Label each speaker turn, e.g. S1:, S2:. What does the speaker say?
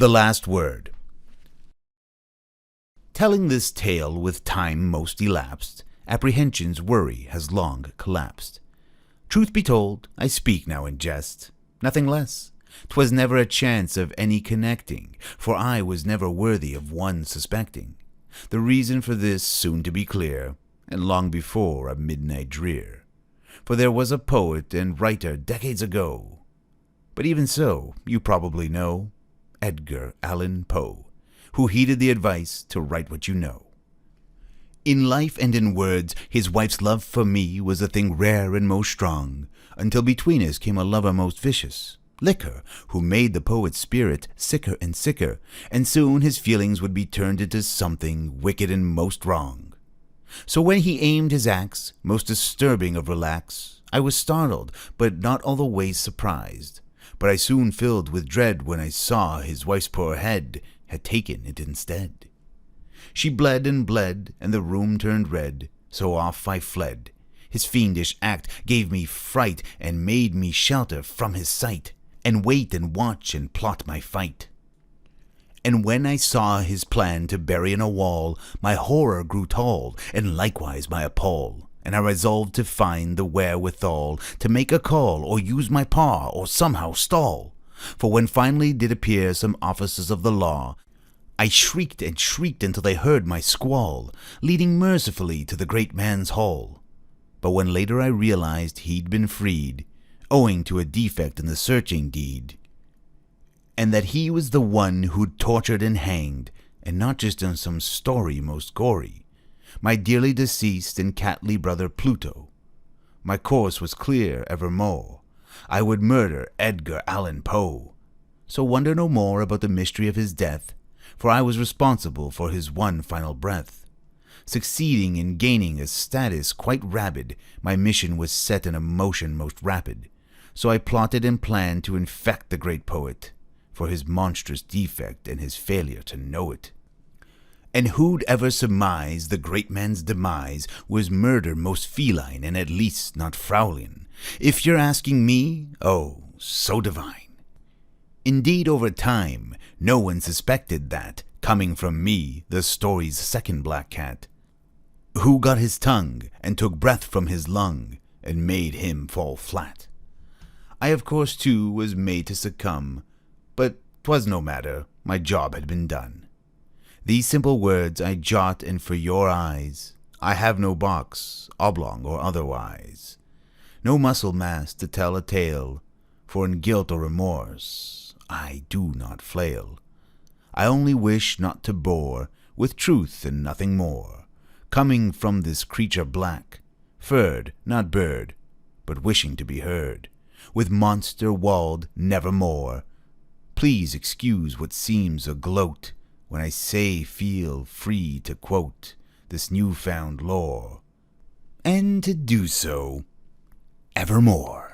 S1: The Last Word. Telling this tale with time most elapsed, apprehension's worry has long collapsed. Truth be told, I speak now in jest, nothing less. 'Twas never a chance of any connecting, for I was never worthy of one suspecting. The reason for this soon to be clear, and long before a midnight drear. For there was a poet and writer decades ago, but even so, you probably know, Edgar Allan Poe, who heeded the advice to write what you know. In life and in words, his wife's love for me was a thing rare and most strong, until between us came a lover most vicious, liquor, who made the poet's spirit sicker and sicker, and soon his feelings would be turned into something wicked and most wrong. So when he aimed his axe, most disturbing of relax, I was startled, but not all the way surprised. But I soon filled with dread when I saw his wife's poor head had taken it instead. She bled, and the room turned red, so off I fled. His fiendish act gave me fright, and made me shelter from his sight, and wait and watch and plot my fight. And when I saw his plan to bury in a wall, my horror grew tall, and likewise my appall, and I resolved to find the wherewithal to make a call, or use my paw, or somehow stall. For when finally did appear some officers of the law, I shrieked and shrieked until they heard my squall, leading mercifully to the great man's hall. But when later I realized he'd been freed, owing to a defect in the searching deed, and that he was the one who'd tortured and hanged, and not just in some story most gory, my dearly deceased and catly brother Pluto, my course was clear evermore. I would murder Edgar Allan Poe. So wonder no more about the mystery of his death, for I was responsible for his one final breath. Succeeding in gaining a status quite rabid, my mission was set in a motion most rapid. So I plotted and planned to infect the great poet, for his monstrous defect and his failure to know it. And who'd ever surmise the great man's demise was murder most feline and at least not Fraulein? If you're asking me, oh, so divine. Indeed, over time, no one suspected that, coming from me, the story's second black cat, who got his tongue and took breath from his lung and made him fall flat. I, of course, too, was made to succumb, but 'twas no matter, my job had been done. These simple words I jot, and for your eyes I have no box, oblong or otherwise, no muscle mass to tell a tale, for in guilt or remorse I do not flail. I only wish not to bore with truth and nothing more, coming from this creature black, furred, not bird, but wishing to be heard, with monster walled nevermore. Please excuse what seems a gloat when I say feel free to quote this newfound lore, and to do so evermore.